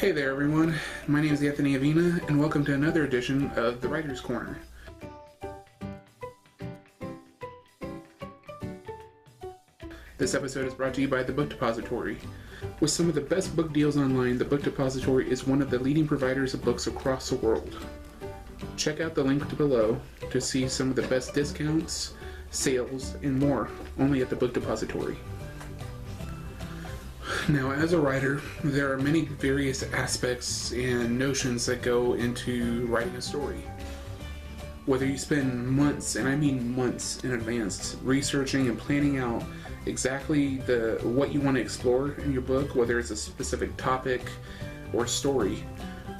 Hey there everyone, my name is Avina and welcome to another edition of The Writer's Corner. This episode is brought to you by The Book Depository. With some of the best book deals online, The Book Depository is one of the leading providers of books across the world. Check out the link below to see some of the best discounts, sales, and more only at The Book Depository. Now, as a writer, there are many various aspects and notions that go into writing a story. Whether you spend months, and I mean months in advance, researching and planning out exactly what you want to explore in your book, whether it's a specific topic or story,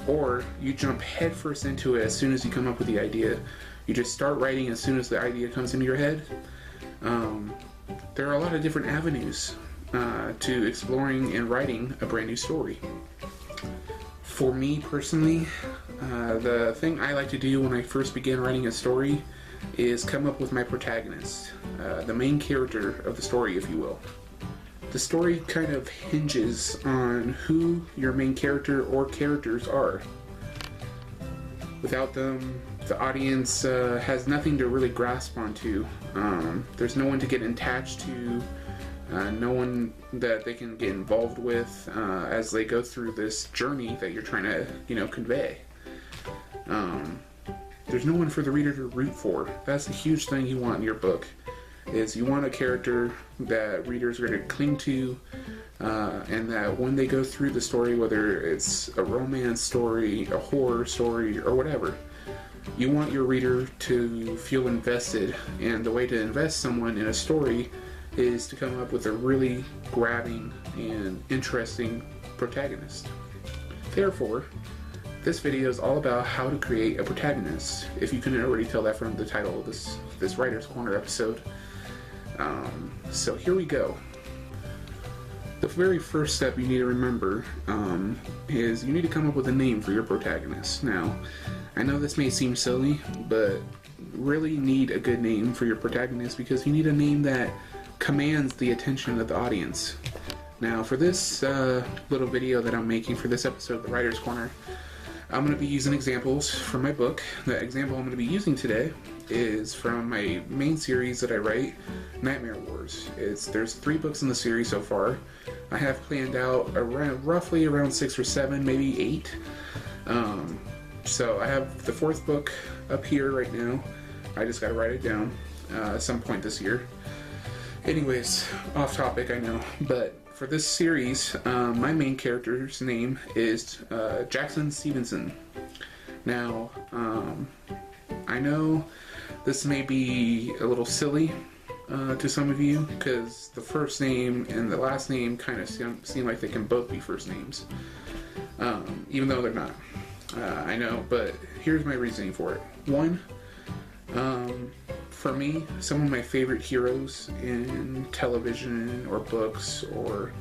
or you jump headfirst into it as soon as you come up with the idea, you just start writing as soon as the idea comes into your head. There are a lot of different avenues to exploring and writing a brand new story. For me personally, the thing I like to do when I first begin writing a story is come up with my protagonist, the main character of the story, if you will. The story kind of hinges on who your main character or characters are. Without them, the audience has nothing to really grasp onto. There's no one to get attached to. No one that they can get involved with as they go through this journey that you're trying to, convey. There's no one for the reader to root for. That's a huge thing you want in your book, is you want a character that readers are going to cling to, and that when they go through the story, whether it's a romance story, a horror story, or whatever, you want your reader to feel invested. And the way to invest someone in a story is to come up with a really grabbing and interesting protagonist. Therefore, this video is all about how to create a protagonist, if you couldn't already tell that from the title of this Writer's Corner episode. So here we go. The very first step you need to remember is you need to come up with a name for your protagonist. Now, I know this may seem silly, but really need a good name for your protagonist, because you need a name that commands the attention of the audience. Now, for this little video that I'm making for this episode of The Writer's Corner, I'm going to be using examples from my book. The example I'm going to be using today is from my main series that I write, Nightmare Wars. There's 3 books in the series so far. I have planned out roughly around 6 or 7, maybe 8. So I have the 4th book up here right now. I just got to write it down at some point this year. Anyways, off topic, I know, but for this series, my main character's name is Jackson Stevenson. Now, I know this may be a little silly to some of you, because the first name and the last name kind of seem like they can both be first names, even though they're not. I know, but here's my reasoning for it. One, for me, some of my favorite heroes in television or books or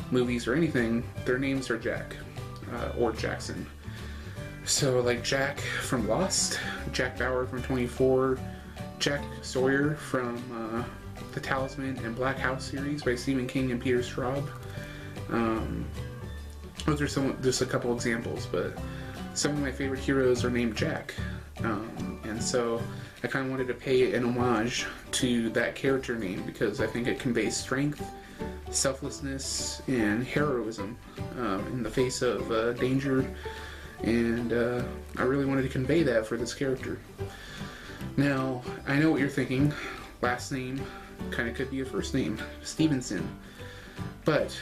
movies or anything, their names are Jack or Jackson. So like Jack from Lost, Jack Bauer from 24, Jack Sawyer from the Talisman and Black House series by Stephen King and Peter Straub. Those are just a couple examples, but some of my favorite heroes are named Jack. And so I kind of wanted to pay an homage to that character name, because I think it conveys strength, selflessness, and heroism in the face of danger, and I really wanted to convey that for this character. Now, I know what you're thinking. Last name kind of could be a first name, Stevenson. But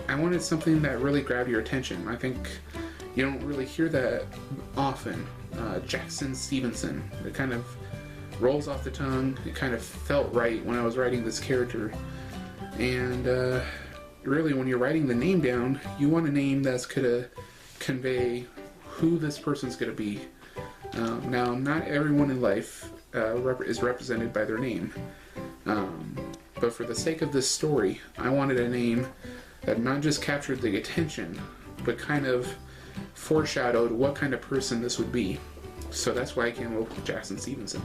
I wanted something that really grabbed your attention. I think you don't really hear that often. Jackson Stevenson. It kind of rolls off the tongue. It kind of felt right when I was writing this character. And really, when you're writing the name down, you want a name that's going to convey who this person's going to be. Now, not everyone in life is represented by their name. But for the sake of this story, I wanted a name that not just captured the attention, but kind of foreshadowed what kind of person this would be. So that's why I came up with Jackson Stevenson.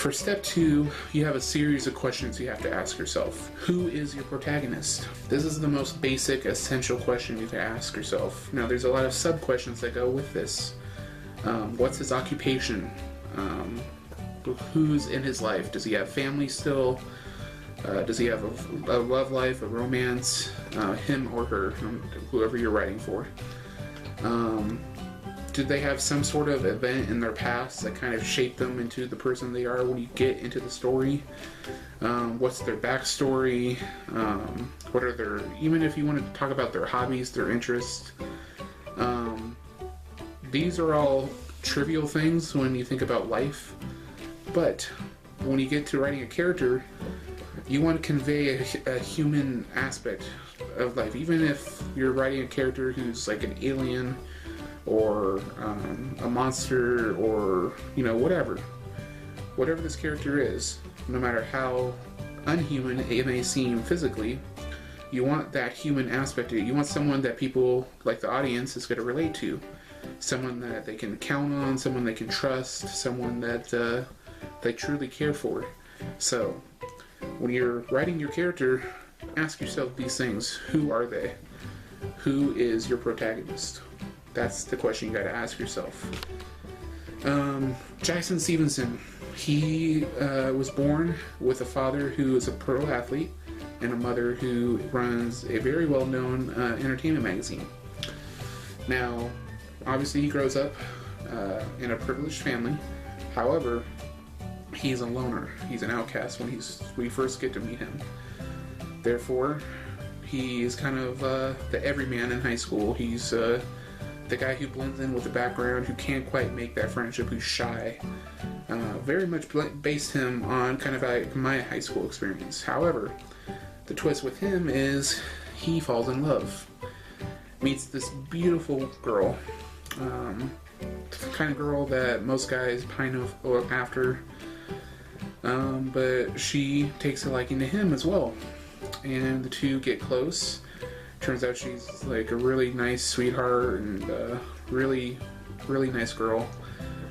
For step 2, you have a series of questions you have to ask yourself. Who is your protagonist? This is the most basic, essential question you can ask yourself. Now, there's a lot of sub-questions that go with this. What's his occupation? Who's in his life? Does he have family still? Does he have a love life, a romance? Him or her, whoever you're writing for. Did they have some sort of event in their past that kind of shaped them into the person they are when you get into the story? What's their backstory? What are their, even if you want to talk about their hobbies, their interests, these are all trivial things when you think about life, but when you get to writing a character, you want to convey a human aspect of life. Even if you're writing a character who's like an alien or a monster, or whatever this character is, no matter how unhuman it may seem physically, you want that human aspect to it. You want someone that people, like the audience, is going to relate to, someone that they can count on, someone they can trust, someone that they truly care for. So when you're writing your character, ask yourself these things. Who are they? Who is your protagonist? That's the question you got to ask yourself. Jackson Stevenson, he was born with a father who is a pro athlete and a mother who runs a very well-known entertainment magazine. Now, obviously he grows up in a privileged family. However, he's a loner. He's an outcast when we first get to meet him. Therefore, he is kind of the everyman in high school. He's the guy who blends in with the background, who can't quite make that friendship, who's shy. Very much based him on kind of like my high school experience. However, the twist with him is he falls in love. Meets this beautiful girl. The kind of girl that most guys pine after. But she takes a liking to him as well. And the two get close. Turns out she's like a really nice sweetheart and really, really nice girl.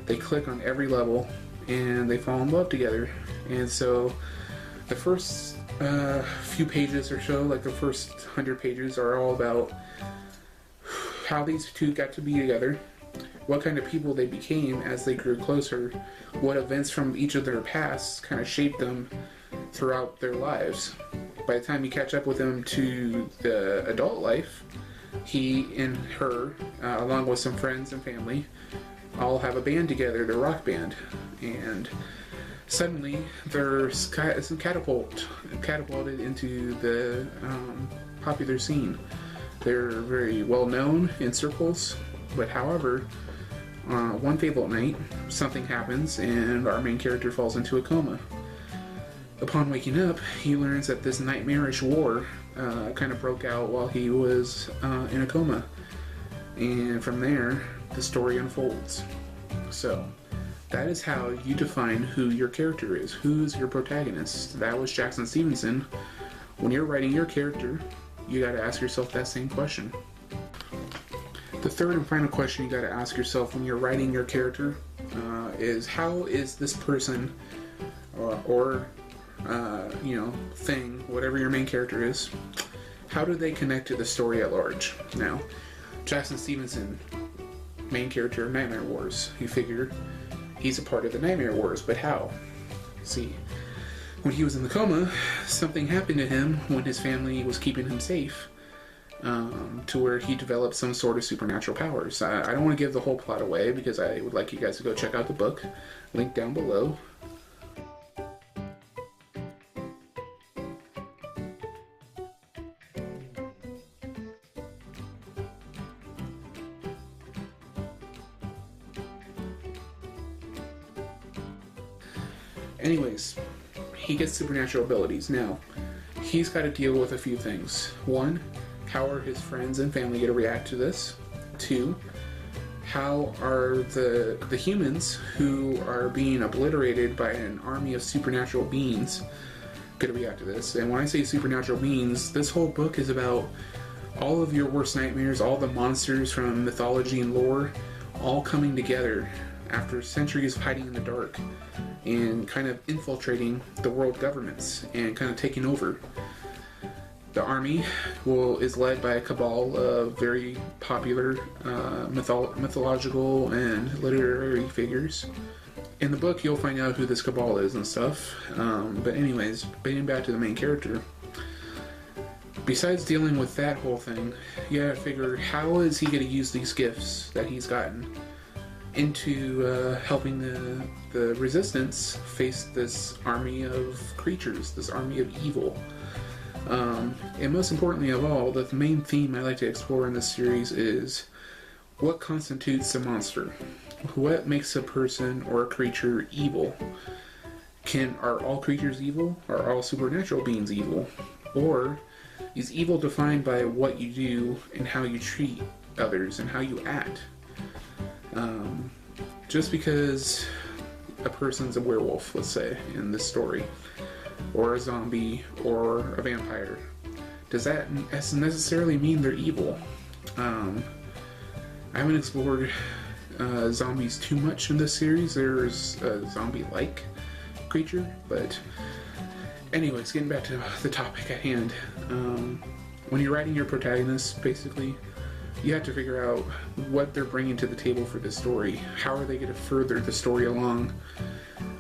They click on every level and they fall in love together. And so the first few pages or so, like the first 100 pages, are all about how these two got to be together, what kind of people they became as they grew closer, what events from each of their pasts kind of shaped them throughout their lives. By the time you catch up with them to the adult life, he and her, along with some friends and family, all have a band together, their rock band. And suddenly they're catapulted into the popular scene. They're very well known in circles, but however, one fateful night, something happens and our main character falls into a coma. Upon waking up, he learns that this nightmarish war kind of broke out while he was in a coma. And from there, the story unfolds. So, that is how you define who your character is. Who's your protagonist? That was Jackson Stevenson. When you're writing your character, you gotta ask yourself that same question. The third and final question you gotta ask yourself when you're writing your character is, how is this person or thing, whatever your main character is, how do they connect to the story at large? Now, Jackson Stevenson, main character of Nightmare Wars, you figure he's a part of the Nightmare Wars, but how? See, when he was in the coma, something happened to him when his family was keeping him safe, to where he developed some sort of supernatural powers. I don't want to give the whole plot away because I would like you guys to go check out the book, link down below. Anyways, he gets supernatural abilities. Now, he's got to deal with a few things. One, how are his friends and family going to react to this? Two, how are the humans who are being obliterated by an army of supernatural beings going to react to this? And when I say supernatural beings, this whole book is about all of your worst nightmares, all the monsters from mythology and lore, all coming together after centuries of hiding in the dark and kind of infiltrating the world governments and kind of taking over. The army is led by a cabal of very popular mythological and literary figures. In the book, you'll find out who this cabal is and stuff. But anyways, getting back to the main character. Besides dealing with that whole thing, you gotta figure, how is he going to use these gifts that he's gotten into helping the resistance face this army of creatures, this army of evil. And most importantly of all, the main theme I like to explore in this series is what constitutes a monster? What makes a person or a creature evil? Are all creatures evil? Are all supernatural beings evil? Or is evil defined by what you do and how you treat others and how you act? Just because a person's a werewolf, let's say, in this story, or a zombie, or a vampire, does that necessarily mean they're evil? I haven't explored zombies too much in this series. There's a zombie-like creature, but anyways, getting back to the topic at hand. When you're writing your protagonist, basically, you have to figure out what they're bringing to the table for the story. How are they going to further the story along?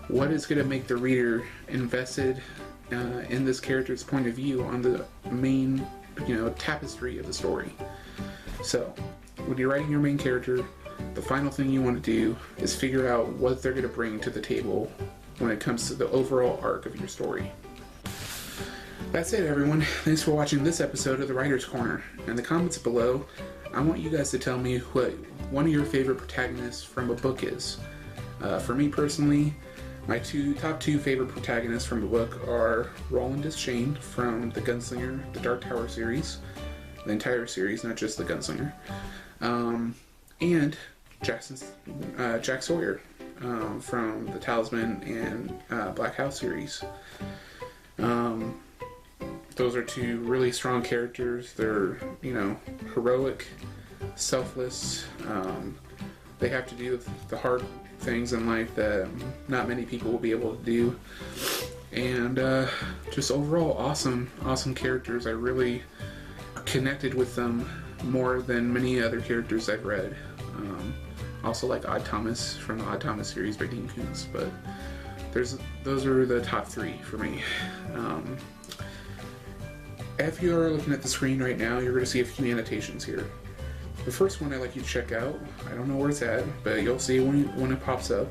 What is going to make the reader invested in this character's point of view on the main, tapestry of the story? So, when you're writing your main character, the final thing you want to do is figure out what they're going to bring to the table when it comes to the overall arc of your story. That's it, everyone. Thanks for watching this episode of The Writer's Corner. In the comments below, I want you guys to tell me what one of your favorite protagonists from a book is. For me personally, my top two favorite protagonists from a book are Roland Deschain from the Gunslinger, the Dark Tower series, the entire series, not just the Gunslinger, and Jack Sawyer from the Talisman and Black House series. Those are two really strong characters. They're, heroic, selfless. They have to do the hard things in life that not many people will be able to do. And just overall awesome characters. I really connected with them more than many other characters I've read. Also like Odd Thomas from the Odd Thomas series by Dean Koontz, but those are the top three for me. If you are looking at the screen right now, you're going to see a few annotations here. The first one I'd like you to check out, I don't know where it's at, but you'll see when it pops up,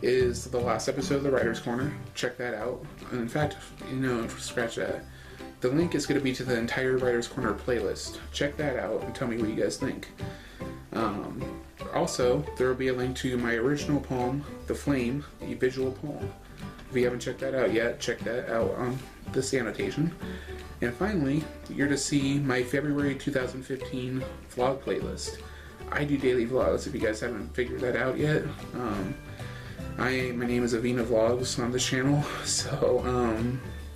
is the last episode of The Writer's Corner. Check that out. And in fact, scratch that. The link is going to be to the entire Writer's Corner playlist. Check that out and tell me what you guys think. Also, there will be a link to my original poem, The Flame, a visual poem. If you haven't checked that out yet, check that out on this annotation. And finally, you're to see my February 2015 vlog playlist. I do daily vlogs, if you guys haven't figured that out yet. My name is Avina Vlogs on this channel, so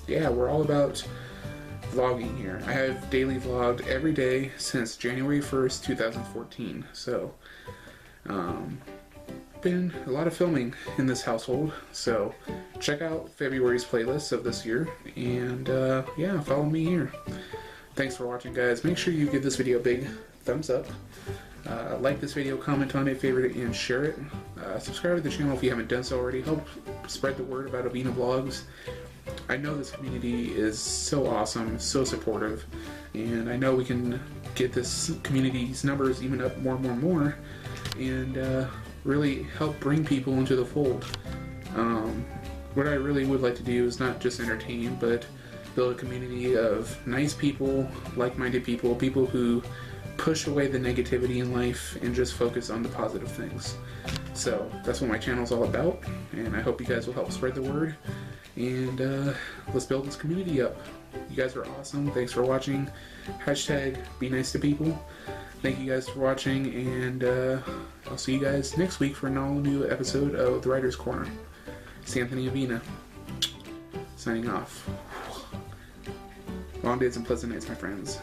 yeah, we're all about vlogging here. I have daily vlogged every day since January 1st, 2014, so been a lot of filming in this household, so check out February's playlist of this year, and yeah, follow me here. Thanks for watching, guys. Make sure you give this video a big thumbs up, like this video, comment on it, favorite it, and share it. Subscribe to the channel if you haven't done so already. Help spread the word about Avina Vlogs. I know this community is so awesome, so supportive, and I know we can get this community's numbers even up more, and really help bring people into the fold. What I really would like to do is not just entertain, but build a community of nice people, like-minded people, people who push away the negativity in life and just focus on the positive things. So that's what my channel's all about, and I hope you guys will help spread the word, and let's build this community up. You guys are awesome. Thanks for watching. Hashtag be nice to people. Thank you guys for watching, and I'll see you guys next week for an all-new episode of The Writer's Corner. It's Anthony Avina, signing off. Long days and pleasant nights, my friends.